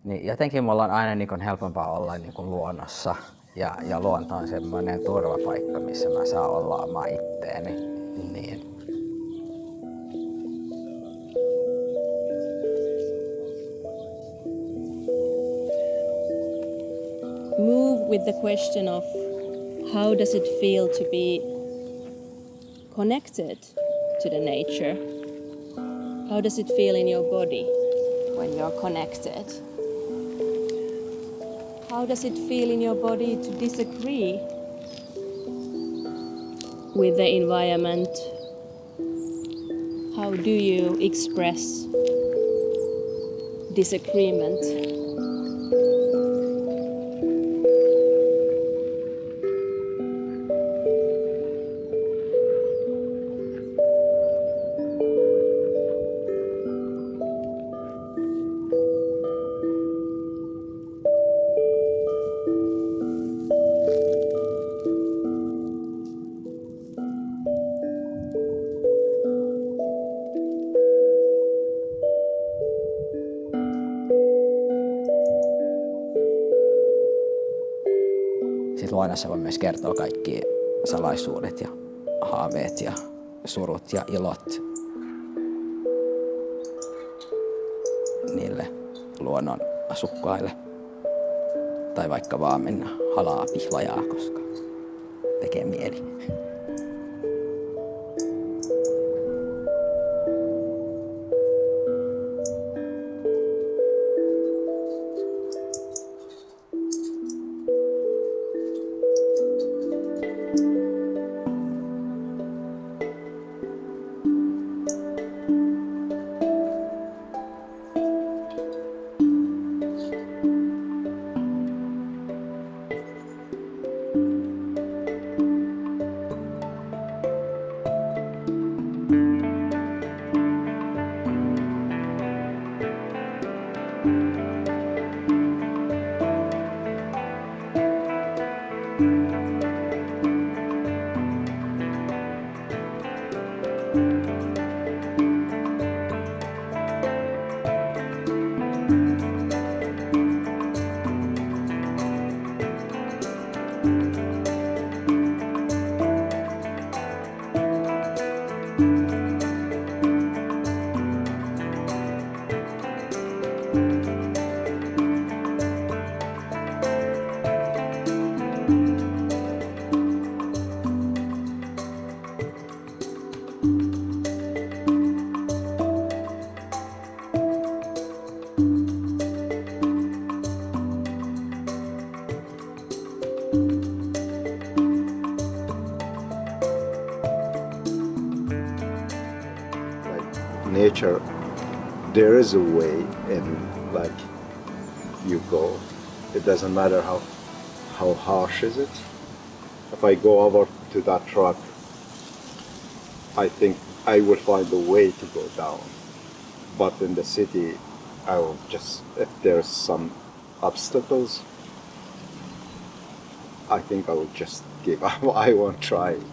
niin jotenkin mulla on aina niin kuin helpompaa olla niin kuin luonnossa ja luonto on semmoinen turvapaikka, missä mä saan olla oma itteeni. Niin. Move with the question of how does it feel to be connected to the nature? How does it feel in your body when you're connected? How does it feel in your body to disagree with the environment? How do you express disagreement? Luonnossa voi myös kertoa kaikki salaisuudet ja haaveet ja surut ja ilot niille luonnon asukkaille. Tai vaikka vaan mennä halaa pihlajaa, koska tekee mieli. Nature, there is a way and like you go. It doesn't matter how harsh is it. If I go over to that truck, I think I will find a way to go down. But in the city, I will just, if there's some obstacles, I think I will just give up. I won't try it.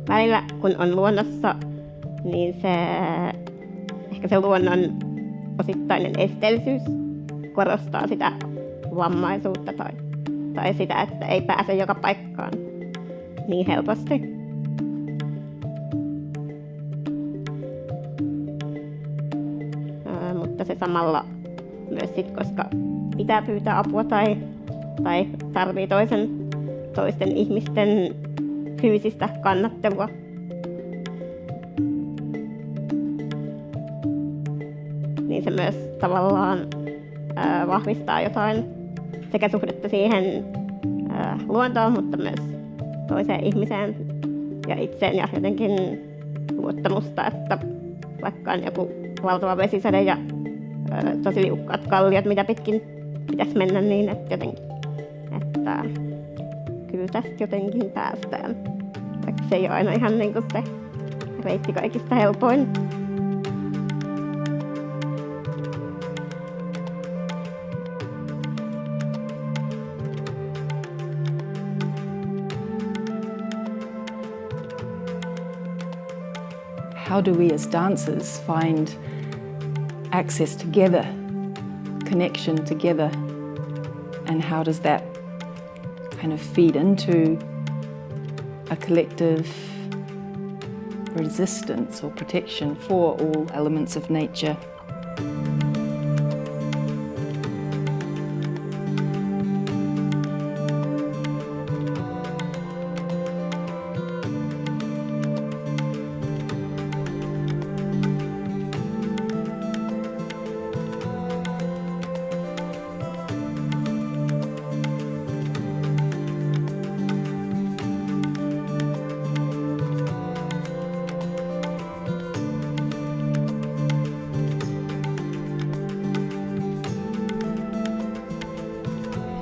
Välillä kun on luonnossa, niin ehkä se luonnon osittainen esteellisyys korostaa sitä vammaisuutta tai sitä, että ei pääse joka paikkaan niin helposti. Mutta se samalla myös koska pitää pyytää apua tai tarvii toisten ihmisten fyysistä kannattelua. Niin se myös tavallaan vahvistaa jotain sekä suhdetta siihen luontoon, mutta myös toiseen ihmiseen ja itseen ja jotenkin luottamusta, että vaikka on joku valtava vesisade ja tosi liukkaat kalliot, mitä pitkin pitäisi mennä niin, että jotenkin, että kyllä tästä jotenkin päästään. Vaikka se ei ole aina ihan niin kuin se reitti kaikista helpoin. how do we as dancers find access together, connection together, and how does that kind of feed into a collective resistance or protection for all elements of nature?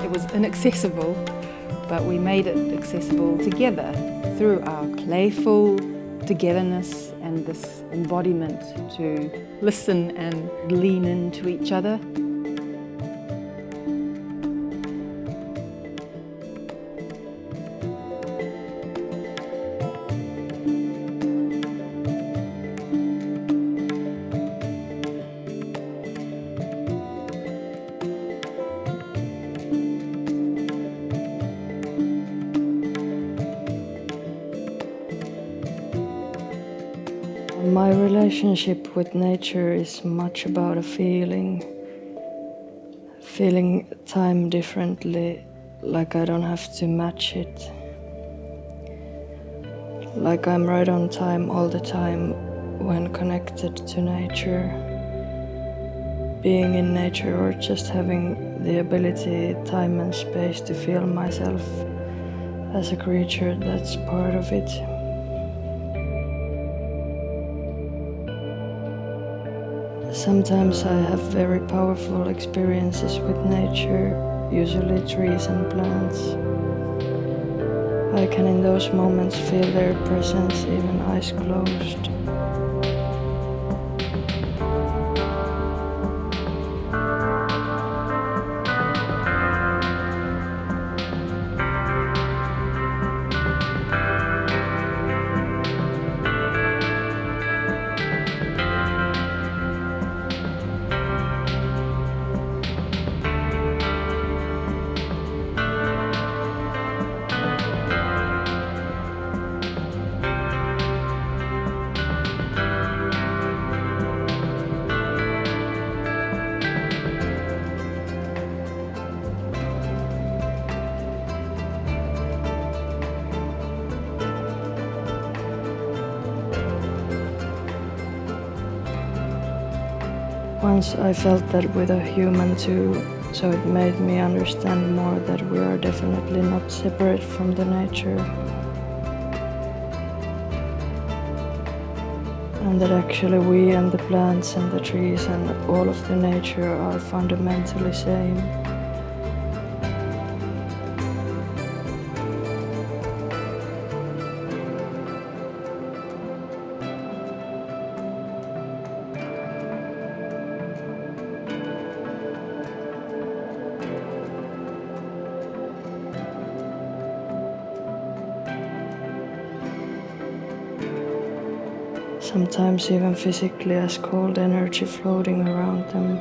It was inaccessible, but we made it accessible together through our playful togetherness and this embodiment to listen and lean into each other. My relationship with nature is much about a feeling time differently, like I don't have to match it. Like I'm right on time all the time when connected to nature. Being in nature or just having the ability, time and space to feel myself as a creature that's part of it. Sometimes I have very powerful experiences with nature, usually trees and plants. I can in those moments feel their presence even eyes closed. Once I felt that with a human too, so it made me understand more that we are definitely not separate from the nature. And that actually we and the plants and the trees and all of the nature are fundamentally same. Sometimes even physically as cold energy floating around them.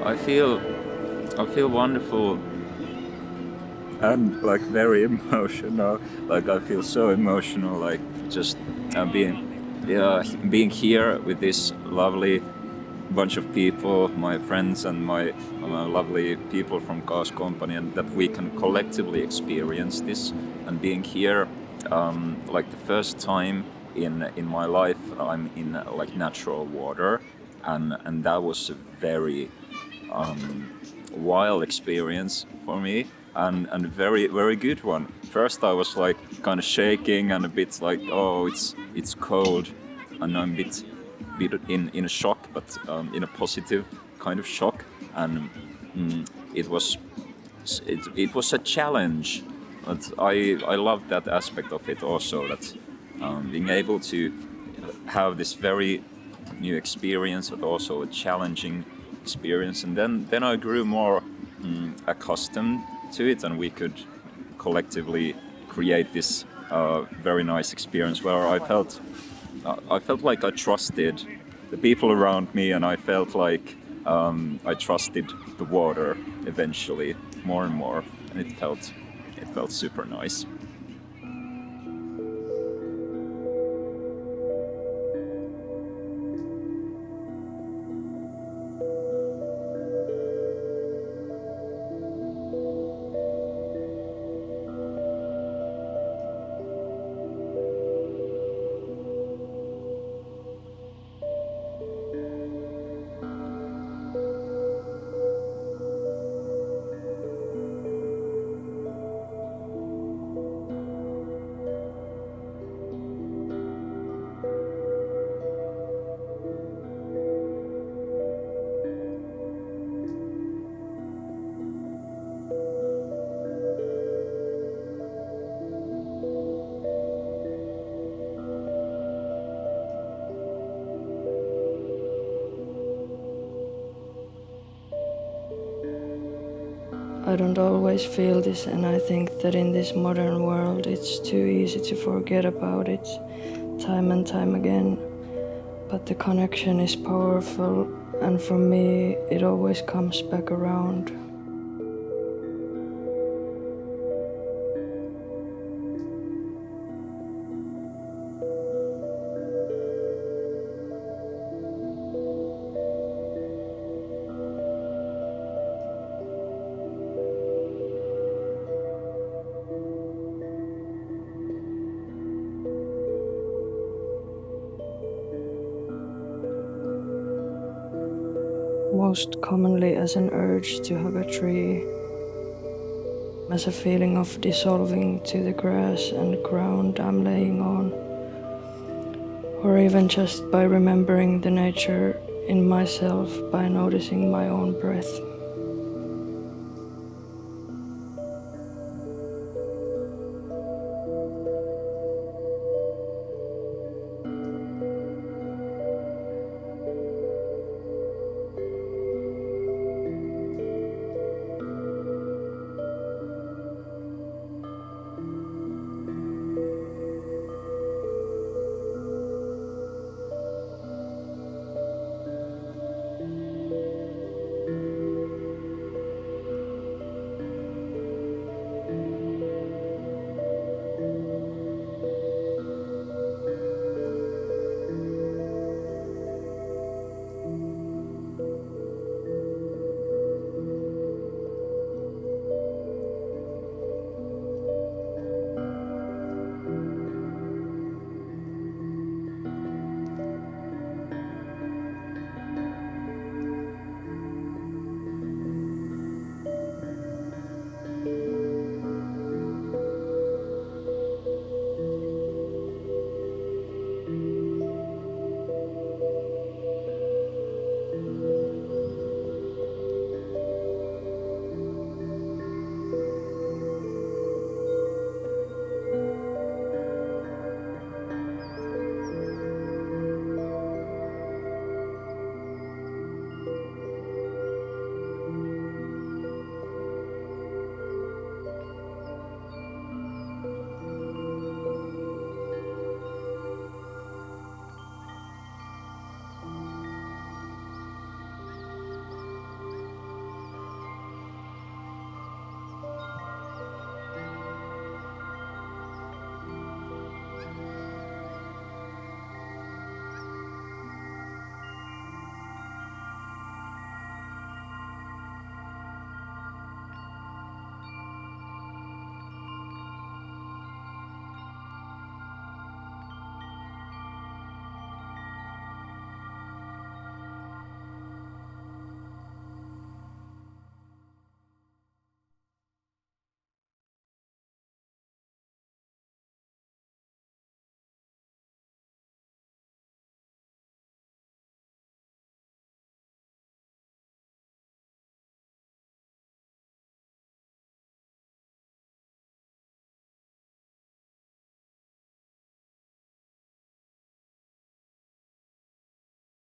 I feel wonderful and like very emotional. Like I feel so emotional, like just being here with this lovely bunch of people, my friends and my lovely people from Kaaos Companyn, and that we can collectively experience this. And being here, like the first time in my life, I'm in like natural water, and that was a very wild experience for me, and very very good one. First I was like kind of shaking and a bit like, oh, it's cold, and I'm a bit in a shock, but in a positive kind of shock, and it was a challenge. But I loved that aspect of it also, that being able to have this very new experience, but also a challenging experience. And then I grew more accustomed to it, and we could collectively create this very nice experience where I felt like I trusted the people around me, and I felt like I trusted the water eventually more and more, and it felt super nice. I don't always feel this, and I think that in this modern world it's too easy to forget about it time and time again. But the connection is powerful, and for me it always comes back around. Most commonly as an urge to hug a tree, as a feeling of dissolving to the grass and ground I'm laying on, or even just by remembering the nature in myself by noticing my own breath.